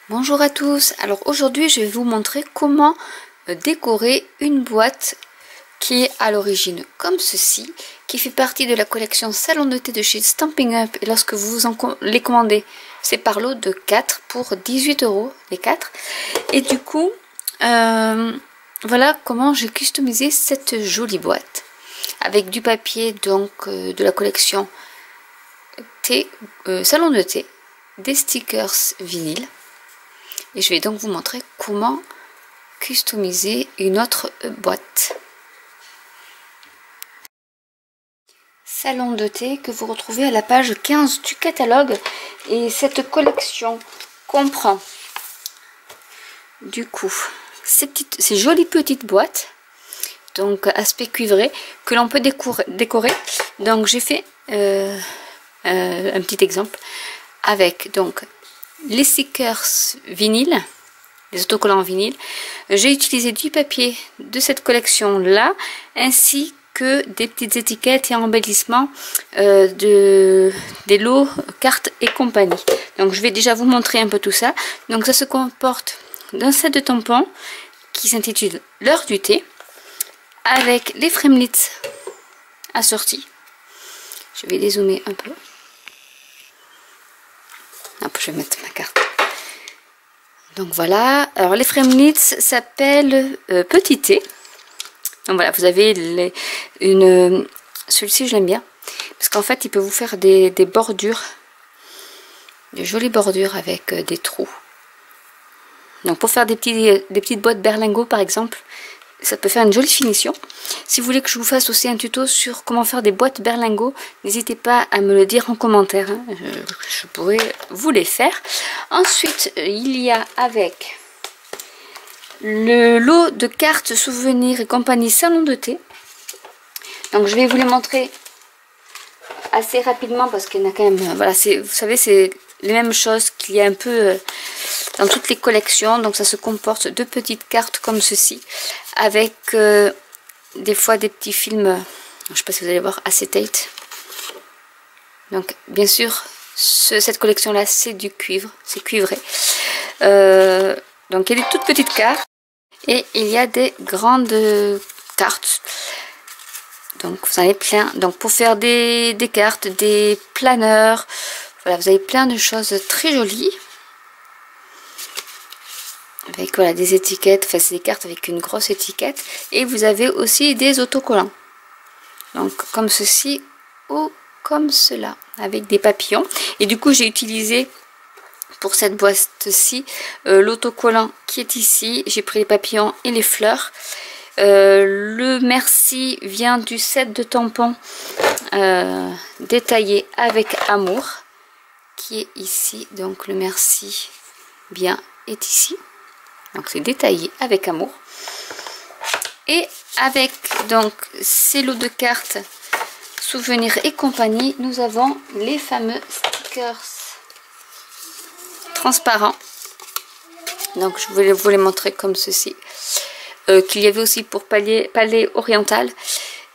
Bonjour à tous, alors aujourd'hui je vais vous montrer comment décorer une boîte qui est à l'origine comme ceci, qui fait partie de la collection Salon de thé de chez Stampin' Up, et lorsque vous les commandez c'est par lot de 4 pour 18 € les 4, et du coup voilà comment j'ai customisé cette jolie boîte avec du papier donc de la collection thé, Salon de thé, des stickers vinyle. Et je vais donc vous montrer comment customiser une autre boîte. Salon de thé que vous retrouvez à la page 15 du catalogue. Et cette collection comprend du coup ces jolies petites boîtes. Donc aspect cuivré que l'on peut décorer. Donc j'ai fait un petit exemple avec donc les stickers vinyle, les autocollants vinyle. J'ai utilisé du papier de cette collection là, ainsi que des petites étiquettes et embellissements des lots, cartes et compagnie. Donc je vais déjà vous montrer un peu tout ça. Donc ça se comporte d'un set de tampons qui s'intitule l'heure du thé, avec les framelits assortis. Je vais dézoomer un peu. Hop, je vais mettre ma carte. Donc voilà, alors les framelits s'appellent Petit Thé. Donc voilà, vous avez celui-ci je l'aime bien, parce qu'en fait il peut vous faire des bordures, de jolies bordures avec des trous. Donc pour faire des petites boîtes berlingot par exemple, ça peut faire une jolie finition. Si vous voulez que je vous fasse aussi un tuto sur comment faire des boîtes berlingot, n'hésitez pas à me le dire en commentaire, hein. Je pourrais vous les faire. Ensuite, il y a avec le lot de cartes souvenirs et compagnie Salon de thé. Donc je vais vous les montrer assez rapidement parce qu'il y en a quand même, voilà, vous savez, c'est les mêmes choses qu'il y a un peu dans toutes les collections. Donc ça se comporte de petites cartes comme ceci, avec des fois des petits films, je ne sais pas si vous allez voir, acétate. Donc bien sûr cette collection là c'est du cuivre, c'est cuivré. Donc il y a des toutes petites cartes et il y a des grandes cartes. Donc vous en avez plein. Donc pour faire des cartes, des planeurs, voilà, vous avez plein de choses très jolies. Avec voilà, des étiquettes, enfin c'est des cartes avec une grosse étiquette. Et vous avez aussi des autocollants. Donc comme ceci ou comme cela, avec des papillons. Et du coup j'ai utilisé pour cette boîte-ci l'autocollant qui est ici. J'ai pris les papillons et les fleurs. Le merci vient du set de tampons détaillé avec amour qui est ici. Donc le merci bien est ici. Donc c'est détaillé avec amour. Et avec donc ces lots de cartes souvenirs et compagnie, nous avons les fameux stickers transparents. Donc je voulais vous les montrer comme ceci. Qu'il y avait aussi pour Palais Oriental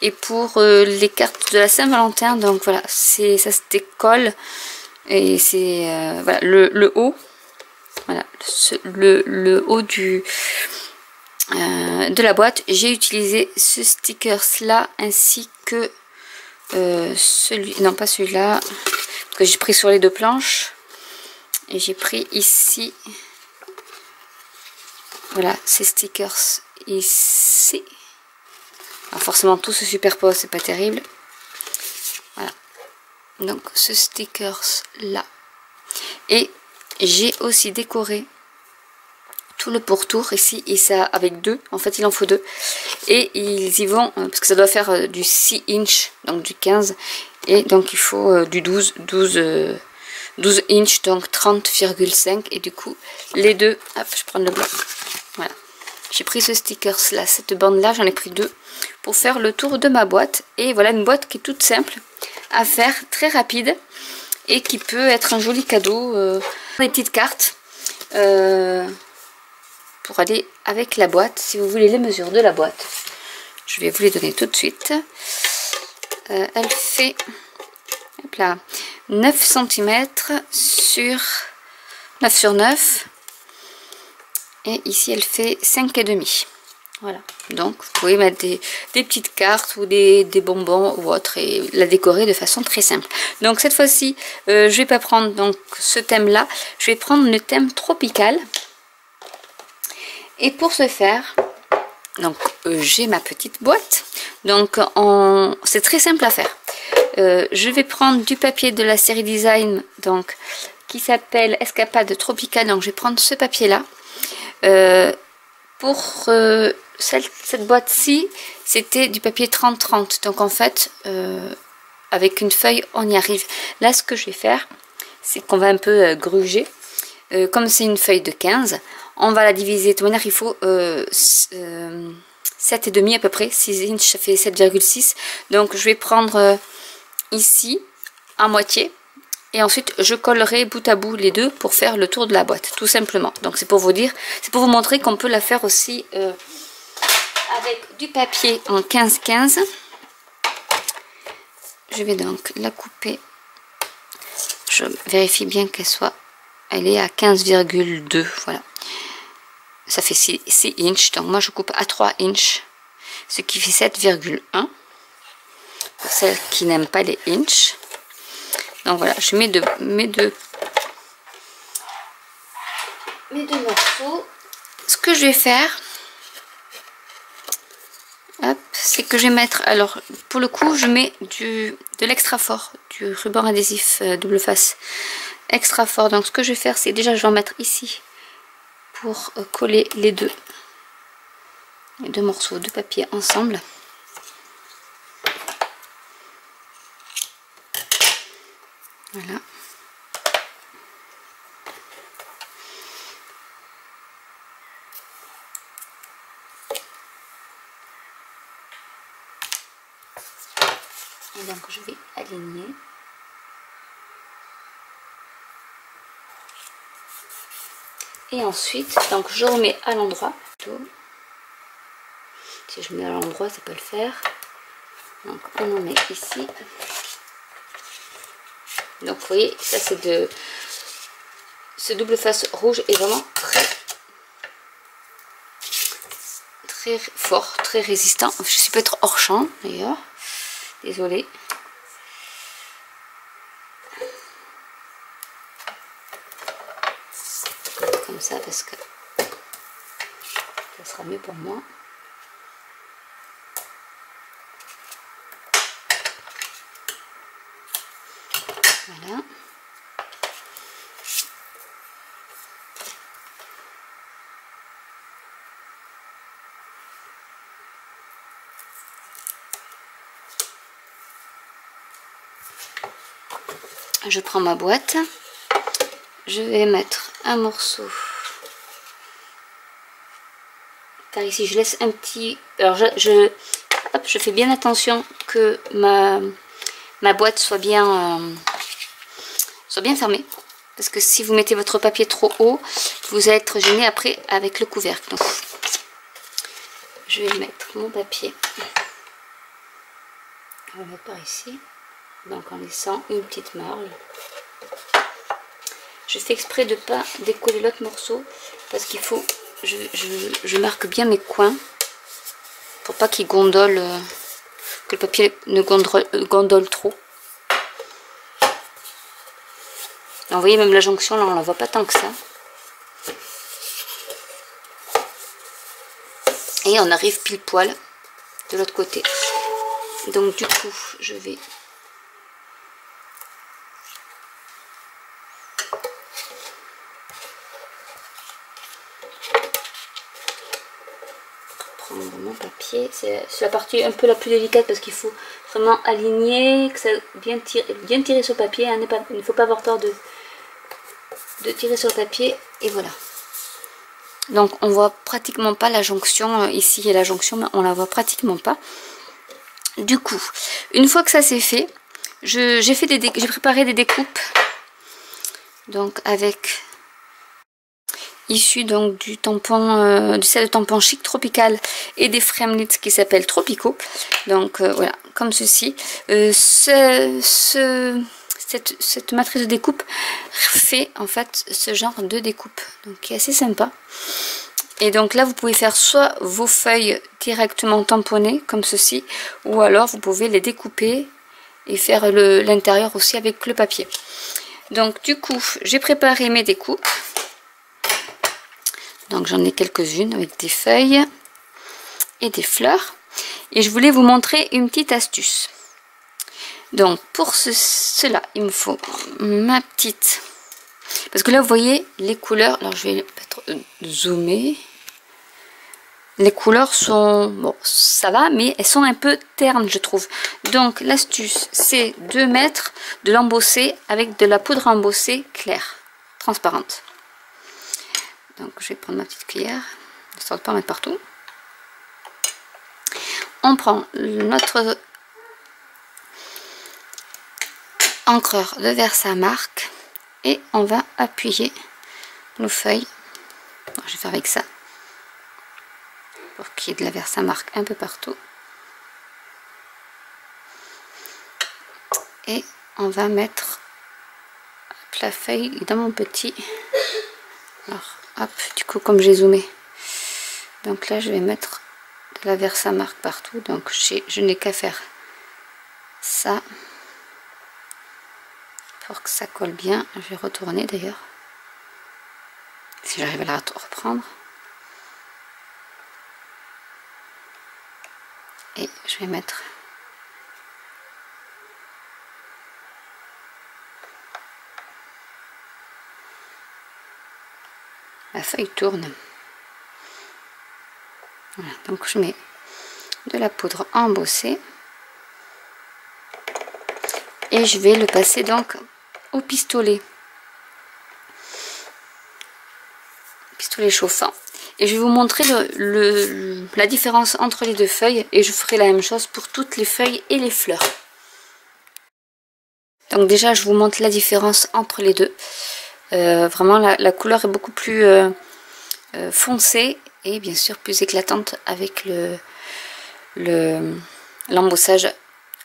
et pour les cartes de la Saint-Valentin. Donc voilà, ça se décolle et c'est voilà, le haut. Voilà, le haut de la boîte. J'ai utilisé ce stickers là ainsi que non pas celui-là, parce que j'ai pris sur les deux planches et j'ai pris ici, voilà, ces stickers ici. Alors forcément tout se superpose, c'est pas terrible. Voilà, donc ce stickers là, et j'ai aussi décoré tout le pourtour ici, et ça avec deux, en fait il en faut deux, et ils y vont parce que ça doit faire du 6 inch, donc du 15, et donc il faut du 12 inch, donc 30,5, et du coup les deux, hop, je prends le blanc, voilà, j'ai pris ce stickers là, cette bande là, j'en ai pris deux pour faire le tour de ma boîte. Et voilà une boîte qui est toute simple à faire, très rapide, et qui peut être un joli cadeau, des petites cartes pour aller avec la boîte. Si vous voulez les mesures de la boîte, je vais vous les donner tout de suite. Elle fait hop là, 9 cm sur 9 sur 9, Et ici elle fait 5,5. Voilà, donc vous pouvez mettre des petites cartes ou des bonbons ou autre et la décorer de façon très simple. Donc cette fois-ci, je vais pas prendre donc ce thème-là, je vais prendre le thème tropical. Et pour ce faire, donc j'ai ma petite boîte. Donc c'est très simple à faire. Je vais prendre du papier de la série Design, donc qui s'appelle Escapade Tropicale. Donc je vais prendre ce papier-là. Pour cette boîte-ci, c'était du papier 30-30. Donc en fait, avec une feuille, on y arrive. Là, ce que je vais faire, c'est qu'on va un peu gruger. Comme c'est une feuille de 15, on va la diviser. De toute manière, il faut 7,5 à peu près. 6 inches, ça fait 7,6. Donc je vais prendre ici, à moitié. Et ensuite, je collerai bout à bout les deux pour faire le tour de la boîte, tout simplement. Donc c'est pour vous dire, c'est pour vous montrer qu'on peut la faire aussi avec du papier en 15-15. Je vais donc la couper. Je vérifie bien qu'elle soit, elle est à 15,2, voilà. Ça fait 6 inches, donc moi je coupe à 3 inches, ce qui fait 7,1. Pour celles qui n'aiment pas les inches. Donc voilà, je mets mes deux morceaux. Ce que je vais faire, c'est que je vais mettre, alors pour le coup, je mets de l'extra fort, du ruban adhésif double face extra fort. Donc ce que je vais faire, c'est déjà je vais en mettre ici pour coller les deux morceaux de papier ensemble. Voilà. Et donc je vais aligner. Et ensuite, donc je remets à l'endroit. Si je mets à l'endroit, ça peut le faire. Donc on en met ici. Donc vous voyez, ça c'est de... Ce double face rouge est vraiment très fort, très résistant. Je suis peut-être hors champ d'ailleurs. Désolée. Comme ça parce que ça sera mieux pour moi. Voilà. Je prends ma boîte. Je vais mettre un morceau. Car ici je laisse un petit... Alors je fais bien attention que ma boîte soit bien fermée. Parce que si vous mettez votre papier trop haut, vous allez être gêné après avec le couvercle. Donc, je vais mettre mon papier. On va le mettre par ici. Donc en laissant une petite marge. Je fais exprès de ne pas décoller l'autre morceau. Parce qu'il faut... Je marque bien mes coins. Pour pas qu'il gondole... que le papier ne gondole trop. Donc, vous voyez, même la jonction, là, on la voit pas tant que ça. Et on arrive pile poil de l'autre côté. Donc, du coup, je vais... prendre mon papier. C'est la partie un peu la plus délicate parce qu'il faut vraiment aligner, que ça bien tirer sur le papier. Hein, il ne faut pas avoir peur de tirer sur le papier. Et voilà. Donc on voit pratiquement pas la jonction. Ici il y a la jonction, mais on la voit pratiquement pas. Du coup, une fois que ça c'est fait, j'ai préparé des découpes. Donc avec issu donc du tampon, du set de tampon Chic Tropical et des framelits qui s'appellent Tropico. Donc voilà, comme ceci. Cette matrice de découpe fait en fait ce genre de découpe, donc qui est assez sympa. Et donc là, vous pouvez faire soit vos feuilles directement tamponnées, comme ceci, ou alors vous pouvez les découper et faire l'intérieur aussi avec le papier. Donc du coup, j'ai préparé mes découpes. Donc j'en ai quelques-unes avec des feuilles et des fleurs. Et je voulais vous montrer une petite astuce. Donc pour cela, il me faut ma petite... Parce que là, vous voyez les couleurs. Alors je vais peut-être zoomer. Les couleurs sont... Bon, ça va, mais elles sont un peu ternes, je trouve. Donc l'astuce, c'est de mettre de l'embossé avec de la poudre embossée claire, transparente. Donc je vais prendre ma petite cuillère, histoire de ne pas en mettre partout. On prend notre encreur de Versamark et on va appuyer nos feuilles. Alors, je vais faire avec ça pour qu'il y ait de la Versamark un peu partout. Et on va mettre la feuille dans mon petit. Alors hop, du coup comme j'ai zoomé, donc là je vais mettre de la Versamark partout. Donc je n'ai qu'à faire ça pour que ça colle bien. Je vais retourner d'ailleurs, si j'arrive à la reprendre. Et je vais mettre la feuille tourne. Voilà, donc je mets de la poudre embossée et je vais le passer donc au pistolet chauffant. Et je vais vous montrer la différence entre les deux feuilles et je ferai la même chose pour toutes les feuilles et les fleurs. Donc déjà je vous montre la différence entre les deux. Vraiment la couleur est beaucoup plus foncée et bien sûr plus éclatante avec l'embossage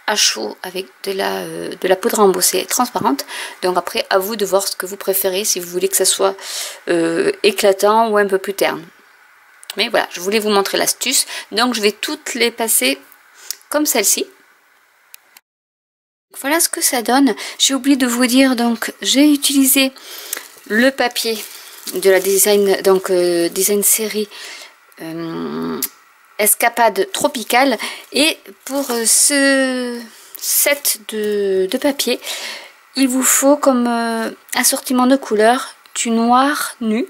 à chaud avec de la poudre embossée transparente. Donc après à vous de voir ce que vous préférez, si vous voulez que ça soit éclatant ou un peu plus terne. Mais voilà, je voulais vous montrer l'astuce. Donc je vais toutes les passer comme celle-ci. Voilà ce que ça donne. J'ai oublié de vous dire, donc j'ai utilisé le papier de la design, donc design série Escapade Tropicale. Et pour ce set de papier, il vous faut comme assortiment de couleurs du noir nu,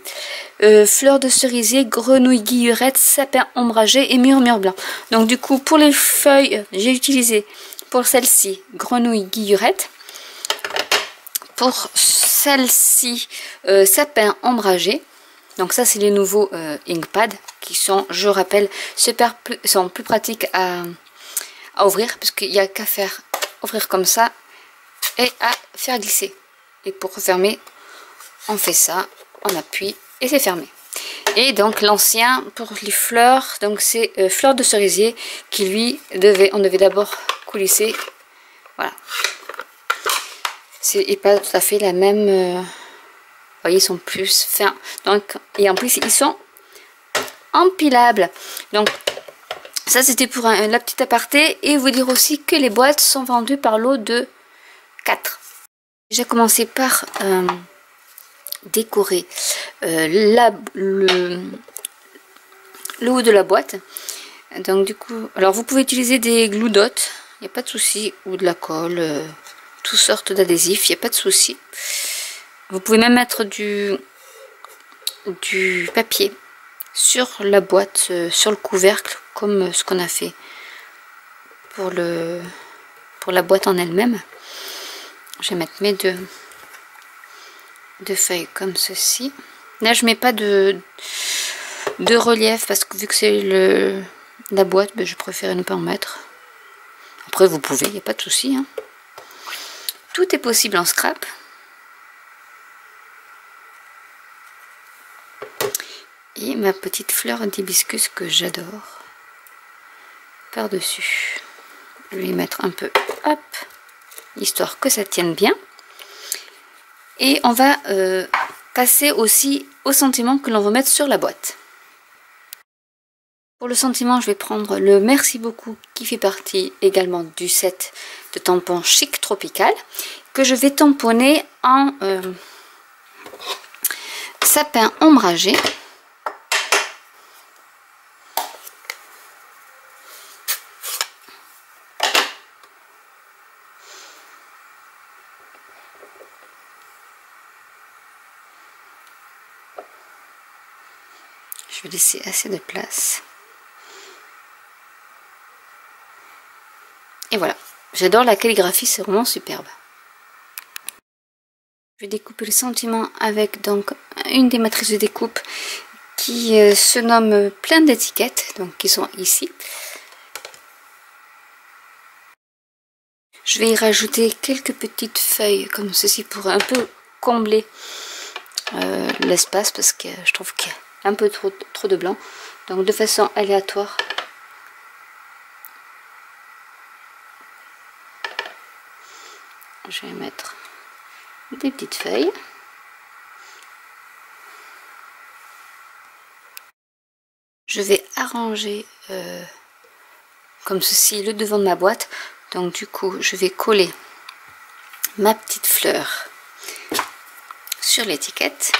fleurs de cerisier, grenouille guillerette, sapin ombragé et murmure blanc. Donc du coup pour les feuilles, j'ai utilisé pour celle-ci grenouille guillerette, pour celle-ci sapin ombragé. Donc ça c'est les nouveaux Inkpad qui sont, je rappelle, sont plus pratiques à ouvrir, parce qu'il n'y a qu'à faire ouvrir comme ça et à faire glisser. Et pour refermer, on fait ça, on appuie et c'est fermé. Et donc l'ancien pour les fleurs, donc c'est fleurs de cerisier qui lui on devait d'abord coulisser. Voilà. C'est pas tout à fait la même. Vous voyez, ils sont plus fins. Donc, et en plus ils sont empilables. Donc ça c'était pour la petite aparté. Et vous dire aussi que les boîtes sont vendues par lot de 4. J'ai commencé par décorer le haut de la boîte. Donc du coup, alors vous pouvez utiliser des glue dots, il n'y a pas de souci, ou de la colle, toutes sortes d'adhésifs, il n'y a pas de souci. Vous pouvez même mettre du papier sur la boîte, sur le couvercle, comme ce qu'on a fait pour la boîte en elle-même. Je vais mettre mes deux feuilles comme ceci. Là je mets pas de relief parce que vu que c'est la boîte, ben, je préfère ne pas en mettre. Après vous pouvez, il n'y a pas de souci, hein. Tout est possible en scrap. Et ma petite fleur d'hibiscus que j'adore par dessus. Je vais y mettre un peu, hop, histoire que ça tienne bien. Et on va passer aussi au sentiment que l'on va mettre sur la boîte. Pour le sentiment, je vais prendre le Merci beaucoup qui fait partie également du set de tampons Chic Tropical que je vais tamponner en sapin ombragé. Je vais laisser assez de place. Et voilà, j'adore la calligraphie, c'est vraiment superbe. Je vais découper le sentiment avec donc une des matrices de découpe qui se nomme plein d'étiquettes, donc qui sont ici. Je vais y rajouter quelques petites feuilles comme ceci pour un peu combler l'espace parce que je trouve qu'il y a un peu trop de blanc. Donc de façon aléatoire. Je vais mettre des petites feuilles. Je vais arranger comme ceci le devant de ma boîte. Donc du coup, je vais coller ma petite fleur sur l'étiquette.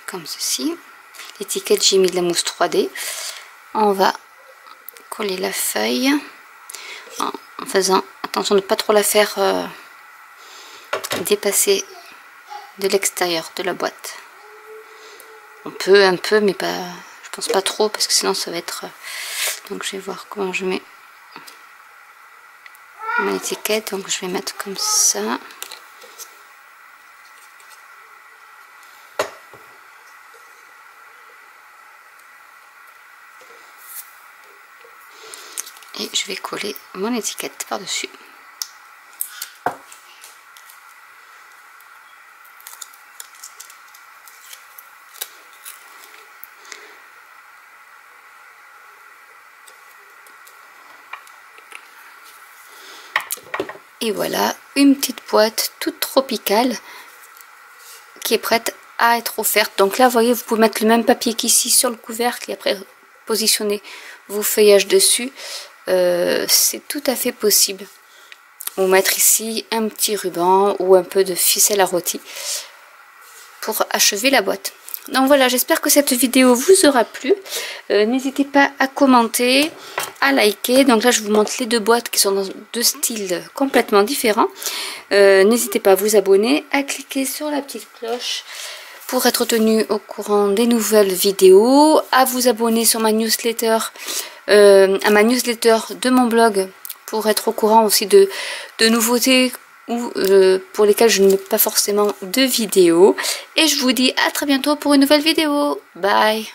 Comme ceci. L'étiquette, j'ai mis de la mousse 3D. On va coller la feuille en faisant attention de ne pas trop la faire dépasser de l'extérieur de la boîte. On peut un peu, mais pas, je pense pas trop parce que sinon ça va être. Donc je vais voir comment je mets mon étiquette. Donc je vais mettre comme ça. Et je vais coller mon étiquette par-dessus. Et voilà, une petite boîte toute tropicale qui est prête à être offerte. Donc là, vous voyez, vous pouvez mettre le même papier qu'ici sur le couvercle et après positionner vos feuillages dessus. C'est tout à fait possible. Ou mettre ici un petit ruban ou un peu de ficelle à rôti pour achever la boîte. Donc voilà, j'espère que cette vidéo vous aura plu. N'hésitez pas à commenter, à liker. Donc là, je vous montre les deux boîtes qui sont dans deux styles complètement différents. N'hésitez pas à vous abonner, à cliquer sur la petite cloche pour être tenu au courant des nouvelles vidéos, à vous abonner sur ma newsletter, à ma newsletter de mon blog pour être au courant aussi de nouveautés ou pour lesquelles je ne mets pas forcément de vidéos. Et je vous dis à très bientôt pour une nouvelle vidéo. Bye!